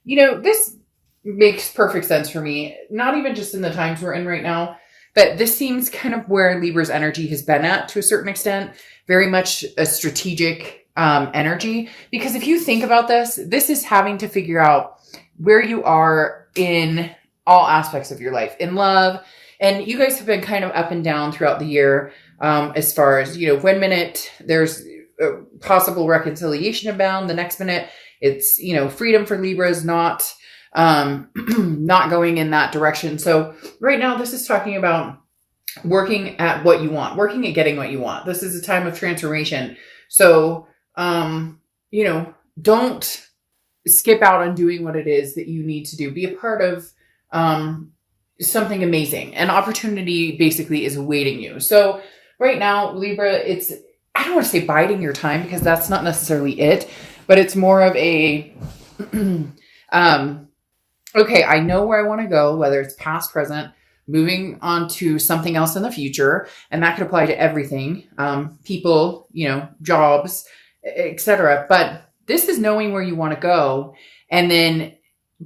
this makes perfect sense for me. Not even just in the times we're in right now, but this seems kind of where Libra's energy has been at to a certain extent, very much a strategic energy. Because if you think about this is having to figure out where you are in all aspects of your life, in love. And you guys have been kind of up and down throughout the year, as far as, one minute there's a possible reconciliation abound. The next minute it's, freedom for Libras, not not going in that direction. So right now, this is talking about working at what you want, working at getting what you want. This is a time of transformation. So, don't skip out on doing what it is that you need to do. Be a part of, something amazing. An opportunity basically is awaiting you. So right now, Libra, I don't want to say biding your time because that's not necessarily it, but it's more of a, okay, I know where I want to go, whether it's past, present, moving on to something else in the future. And that could apply to everything, people, jobs, etc. But this is knowing where you want to go and then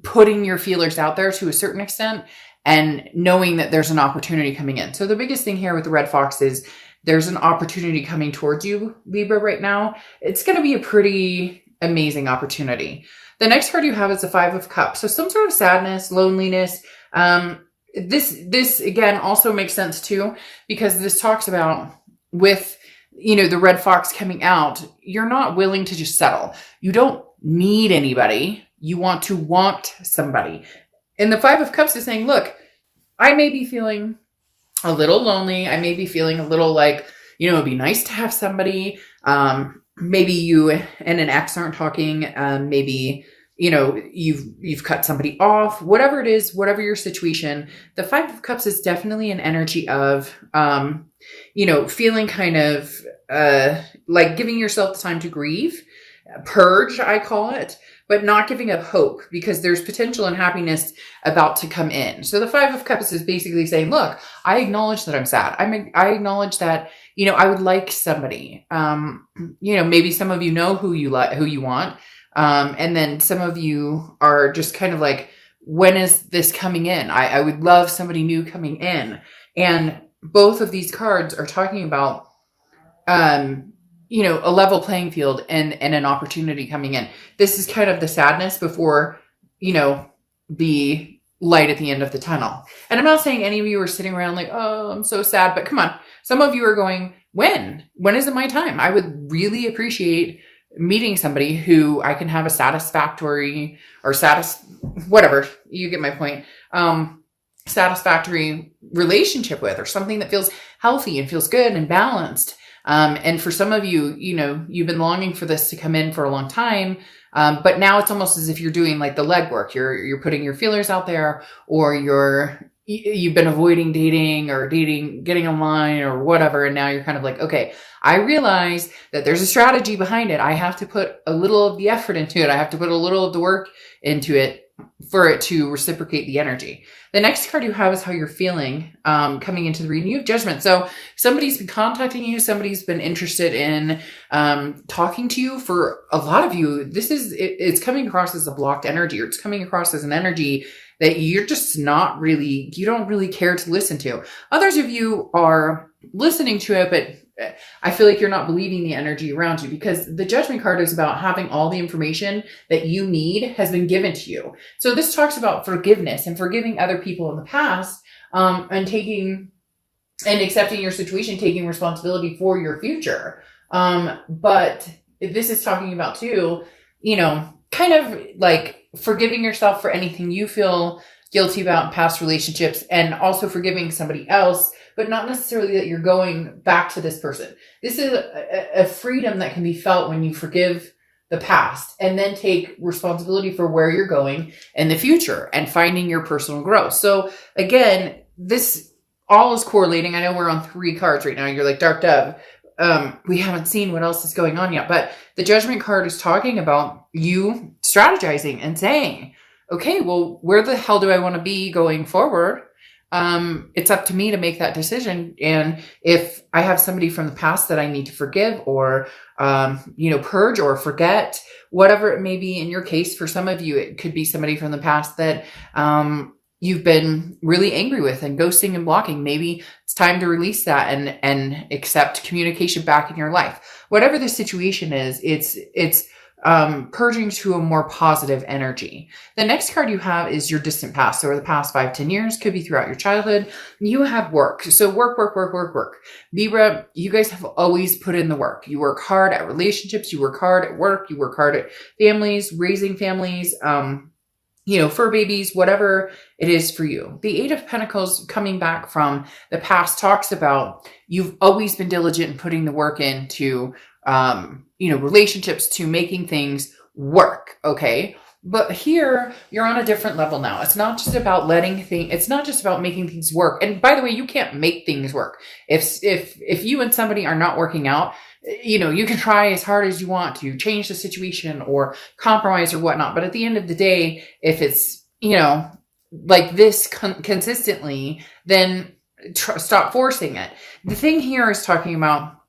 putting your feelers out there to a certain extent and knowing that there's an opportunity coming in. So the biggest thing here with the red fox is there's an opportunity coming towards you, Libra, right now. It's going to be a pretty amazing opportunity. The next card you have is the Five of Cups. So some sort of sadness, loneliness. This again also makes sense too, because this talks about with, the red fox coming out, you're not willing to just settle. You don't need anybody. You want somebody. And the Five of Cups is saying, look, I may be feeling a little lonely. I may be feeling a little like, it'd be nice to have somebody. Maybe you and an ex aren't talking. Maybe, you've cut somebody off, whatever it is, whatever your situation. The Five of Cups is definitely an energy of, feeling kind of, like giving yourself the time to grieve, purge, I call it, but not giving up hope because there's potential and happiness about to come in. So the Five of Cups is basically saying, look, I acknowledge that I'm sad. I acknowledge that, I would like somebody. Maybe some of you know who you want. And then some of you are just kind of like, when is this coming in? I would love somebody new coming in. And both of these cards are talking about, a level playing field and an opportunity coming in. This is kind of the sadness before, the light at the end of the tunnel. And I'm not saying any of you are sitting around like, oh, I'm so sad, but come on. Some of you are going, when is it my time? I would really appreciate meeting somebody who I can have a satisfactory or whatever, you get my point, satisfactory relationship with, or something that feels healthy and feels good and balanced. And for some of you, you've been longing for this to come in for a long time. But now it's almost as if you're doing like the legwork. You're putting your feelers out there, or you've been avoiding dating or getting online or whatever. And now you're kind of like, okay, I realize that there's a strategy behind it. I have to put a little of the effort into it. I have to put a little of the work into it for it to reciprocate the energy. The next card you have is how you're feeling, coming into the reading. You have Judgment. So somebody's been contacting you. Somebody's been interested in, talking to you. For a lot of you, it's coming across as a blocked energy, or it's coming across as an energy that you're just you don't really care to listen to. Others of you are listening to it, but I feel like you're not believing the energy around you, because the Judgment card is about having all the information that you need has been given to you. So this talks about forgiveness and forgiving other people in the past, and accepting your situation, taking responsibility for your future. But this is talking about too, kind of like forgiving yourself for anything you feel guilty about in past relationships, and also forgiving somebody else, but not necessarily that you're going back to this person. This is a freedom that can be felt when you forgive the past and then take responsibility for where you're going in the future and finding your personal growth. So again, this all is correlating. I know we're on 3 cards right now. You're like, Dark Dove, we haven't seen what else is going on yet, but the Judgment card is talking about you strategizing and saying, okay, well, where the hell do I want to be going forward? it's up to me to make that decision. And if I have somebody from the past that I need to forgive or, purge or forget, whatever it may be in your case, for some of you, it could be somebody from the past that, you've been really angry with and ghosting and blocking. Maybe it's time to release that and accept communication back in your life. Whatever the situation is, it's purging to a more positive energy. The next card you have is your distant past. So over the past 5-10 years, could be throughout your childhood. You have work. So work. Libra, you guys have always put in the work. You work hard at relationships. You work hard at work. You work hard at families, raising families, fur babies, whatever it is for you. The Eight of Pentacles coming back from the past talks about you've always been diligent in putting the work into, relationships, to making things work. Okay. But here you're on a different level now. It's not just about it's not just about making things work. And by the way, you can't make things work. If you and somebody are not working out, you can try as hard as you want to change the situation or compromise or whatnot. But at the end of the day, if it's, like this consistently, then stop forcing it. The thing here is talking about,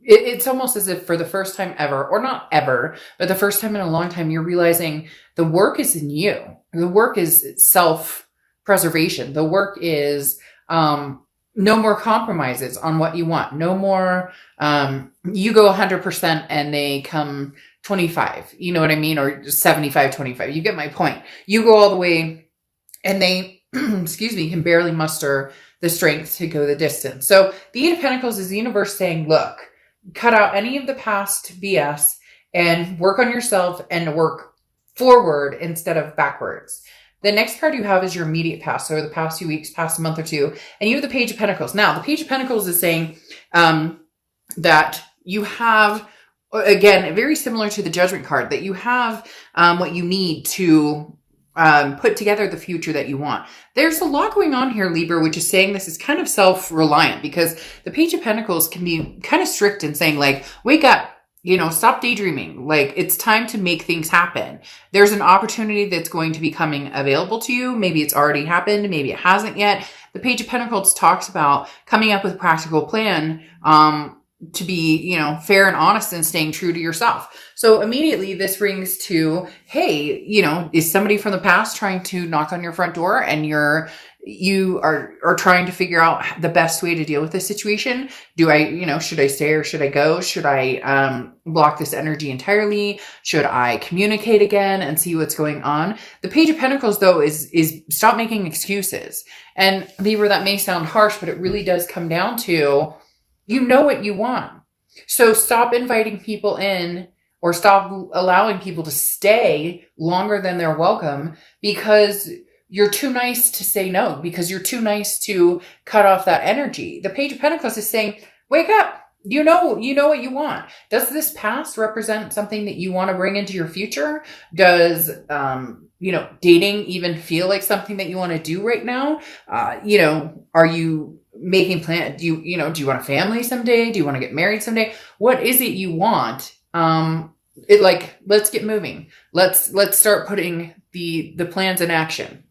it's almost as if for the first time ever, or not ever, but the first time in a long time, you're realizing the work is in you. The work is self-preservation. The work is, no more compromises on what you want. No more, you go 100% and they come 25, you know what I mean? Or 75, 25. You get my point. You go all the way and they, can barely muster the strength to go the distance. So the Eight of Pentacles is the universe saying, look, cut out any of the past BS and work on yourself and work forward instead of backwards. The next card you have is your immediate past. So the past few weeks, past month or two, and you have the Page of Pentacles. Now, the Page of Pentacles is saying that you have, again, very similar to the Judgment card, that you have what you need to put together the future that you want. There's a lot going on here, Libra, which is saying this is kind of self-reliant, because the Page of Pentacles can be kind of strict in saying, like, wake up. Stop daydreaming. Like, it's time to make things happen. There's an opportunity that's going to be coming available to you. Maybe it's already happened. Maybe it hasn't yet. The Page of Pentacles talks about coming up with a practical plan, to be, fair and honest and staying true to yourself. So immediately this rings to, hey, is somebody from the past trying to knock on your front door and you are trying to figure out the best way to deal with this situation? Do I, should I stay or should I go? Should I block this energy entirely? Should I communicate again and see what's going on? The Page of Pentacles, though, is stop making excuses. And Libra, that may sound harsh, but it really does come down to, you know what you want. So stop inviting people in or stop allowing people to stay longer than they're welcome, because you're too nice to say no, because you're too nice to cut off that energy. The Page of Pentacles is saying, wake up. You know what you want. Does this past represent something that you want to bring into your future? Does, dating even feel like something that you want to do right now? Are you making plans? Do you want a family someday? Do you want to get married someday? What is it you want? Let's get moving. Let's start putting the plans in action.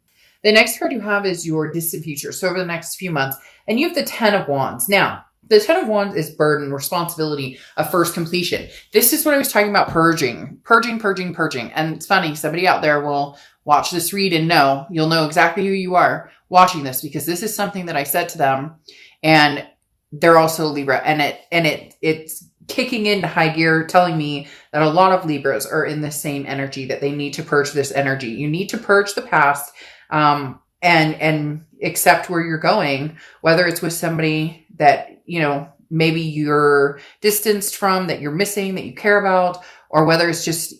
The next card you have is your distant future. So over the next few months, and you have the Ten of Wands. Now, the Ten of Wands is burden, responsibility, a first completion. This is what I was talking about, purging. And it's funny, somebody out there will watch this read and you'll know exactly who you are watching this, because this is something that I said to them, and they're also Libra, and it's kicking into high gear, telling me that a lot of Libras are in the same energy, that they need to purge this energy. You need to purge the past, and accept where you're going, whether it's with somebody that, maybe you're distanced from, that you're missing, that you care about, or whether it's just,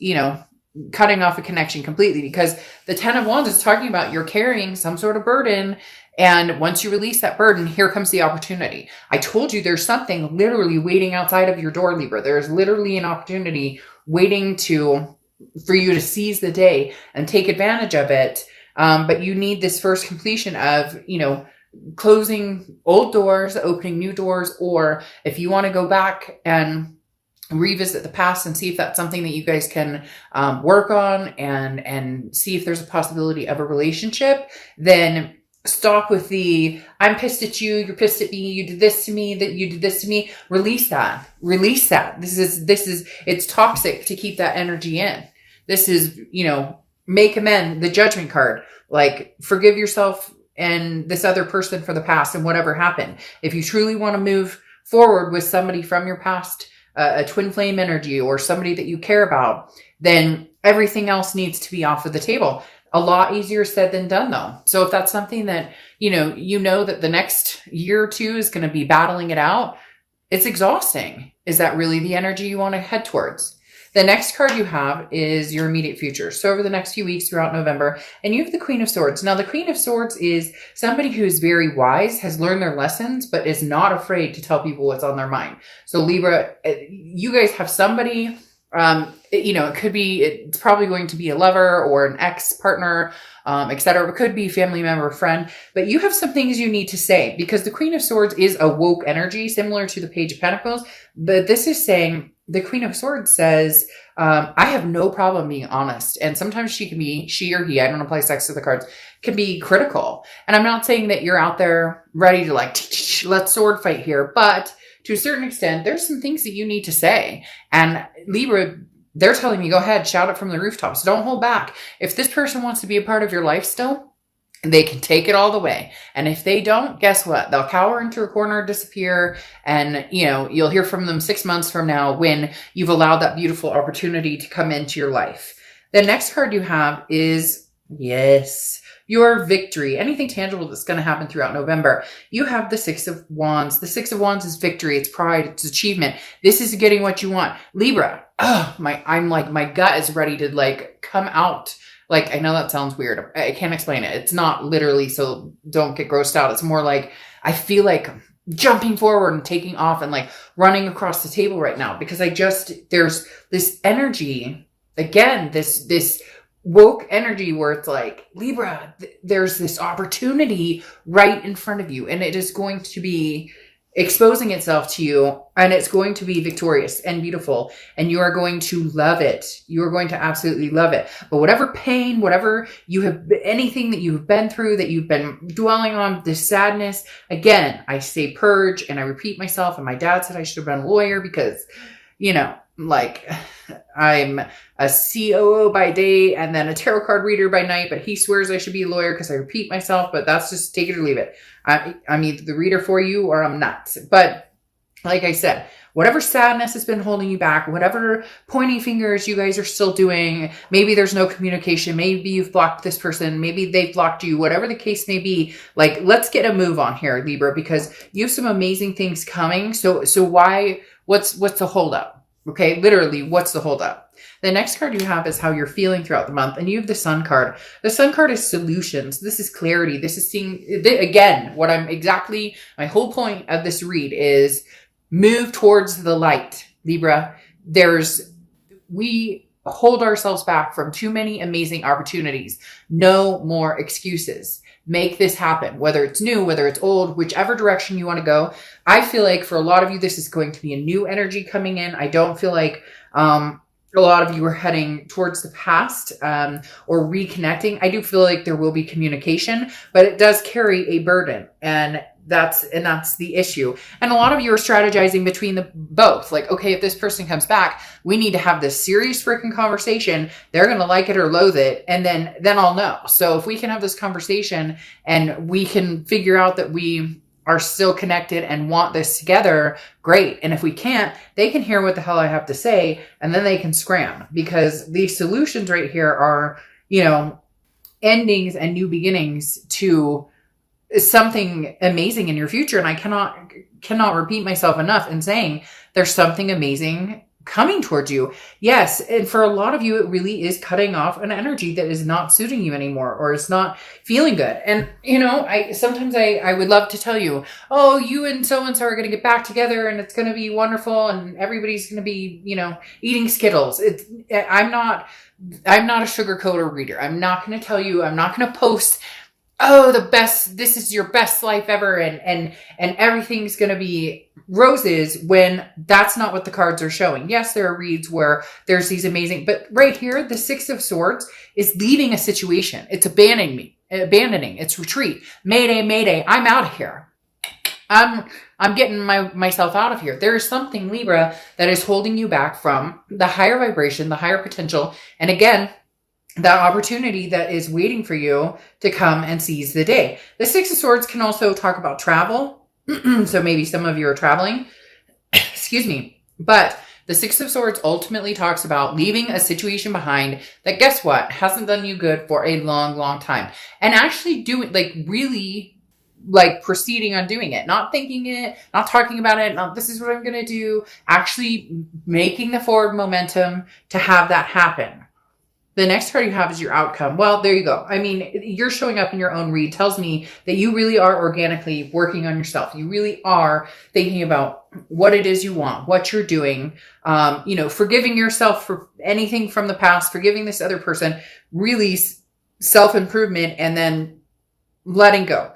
cutting off a connection completely, because the Ten of Wands is talking about you're carrying some sort of burden. And once you release that burden, here comes the opportunity. I told you there's something literally waiting outside of your door, Libra. There's literally an opportunity waiting for you to seize the day and take advantage of it. But you need this first completion of, closing old doors, opening new doors, or if you want to go back and revisit the past and see if that's something that you guys can work on and see if there's a possibility of a relationship, then Stop with the, I'm pissed at you, you're pissed at me, you did this to me, that you did this to me. Release that. Release that. It's toxic to keep that energy in. This is, make amends, the judgment card. Like, forgive yourself and this other person for the past and whatever happened. If you truly want to move forward with somebody from your past, a twin flame energy or somebody that you care about, then everything else needs to be off of the table. A lot easier said than done, though. So if that's something that, you know that the next year or two is going to be battling it out, it's exhausting. Is that really the energy you want to head towards? The next card you have is your immediate future. So over the next few weeks throughout November, and you have the Queen of Swords. Now, the Queen of Swords is somebody who is very wise, has learned their lessons, but is not afraid to tell people what's on their mind. So Libra, you guys have somebody, it's probably going to be a lover or an ex-partner, etc. It could be family member, friend, but you have some things you need to say because the Queen of Swords is a woke energy, similar to the Page of Pentacles. But this is saying, the Queen of Swords says, I have no problem being honest. And sometimes she or he, I don't apply sex to the cards, can be critical. And I'm not saying that you're out there ready to let's sword fight here, but to a certain extent, there's some things that you need to say. And Libra, they're telling me, go ahead, shout it from the rooftops. Don't hold back. If this person wants to be a part of your life still, they can take it all the way. And if they don't, guess what? They'll cower into a corner, disappear, and, you'll hear from them 6 months from now when you've allowed that beautiful opportunity to come into your life. The next card you have is, yes, your victory. Anything tangible that's going to happen throughout November. You have the Six of Wands. The Six of Wands is victory. It's pride. It's achievement. This is getting what you want. Libra, my gut is ready to come out. I know that sounds weird. I can't explain it. It's not literally, so don't get grossed out. It's more like, I feel like jumping forward and taking off and running across the table right now because there's this energy, again, this woke energy where it's Libra, there's this opportunity right in front of you and it is going to be exposing itself to you and it's going to be victorious and beautiful and you are going to love it. You are going to absolutely love it. But whatever pain, whatever anything that you've been through, that you've been dwelling on, this sadness, again, I say purge and I repeat myself. And my dad said I should have been a lawyer because, I'm a COO by day and then a tarot card reader by night, but he swears I should be a lawyer because I repeat myself, but that's just take it or leave it. I'm either the reader for you or I'm not. But like I said, whatever sadness has been holding you back, whatever pointing fingers you guys are still doing, maybe there's no communication, maybe you've blocked this person, maybe they've blocked you, whatever the case may be, let's get a move on here, Libra, because you have some amazing things coming. So what's the holdup? Okay, literally, what's the holdup? The next card you have is how you're feeling throughout the month, and you have the Sun card. The Sun card is solutions. This is clarity. This is seeing, again, my whole point of this read is move towards the light, Libra. We hold ourselves back from too many amazing opportunities. No more excuses. Make this happen, whether it's new, whether it's old, whichever direction you want to go. I feel like for a lot of you, this is going to be a new energy coming in. I don't feel like a lot of you are heading towards the past or reconnecting. I do feel like there will be communication, but it does carry a burden, and that's the issue. And a lot of you are strategizing between the both. Okay, if this person comes back, we need to have this serious freaking conversation. They're going to like it or loathe it. And then I'll know. So if we can have this conversation and we can figure out that we are still connected and want this together, great. And if we can't, they can hear what the hell I have to say and then they can scram, because these solutions right here are, endings and new beginnings to something amazing in your future. And I cannot repeat myself enough in saying there's something amazing coming towards you. Yes. And for a lot of you, it really is cutting off an energy that is not suiting you anymore, or it's not feeling good. And, sometimes I would love to tell you, oh, you and so-and-so are going to get back together and it's going to be wonderful. And everybody's going to be, eating Skittles. I'm not a sugarcoater reader. I'm not going to tell you, I'm not going to post oh, this is your best life ever, and everything's going to be roses, when that's not what the cards are showing. Yes, there are reads where there's these amazing, but right here, the Six of Swords is leaving a situation. It's abandoning, it's retreat. Mayday, mayday, I'm out of here. I'm getting myself out of here. There is something, Libra, that is holding you back from the higher vibration, the higher potential. And again, that opportunity that is waiting for you to come and seize the day. The Six of Swords can also talk about travel. So maybe some of you are traveling. Excuse me. But the Six of Swords ultimately talks about leaving a situation behind that, guess what, hasn't done you good for a long, long time. And actually doing, like, really, like, proceeding on doing it, not thinking it, not talking about it, not this is what I'm going to do, actually making the forward momentum to have that happen. The next card you have is your outcome. Well, there you go. I mean, you're showing up in your own read tells me that you really are organically working on yourself. You really are thinking about what it is you want, what you're doing, forgiving yourself for anything from the past, forgiving this other person, really self-improvement, and then letting go.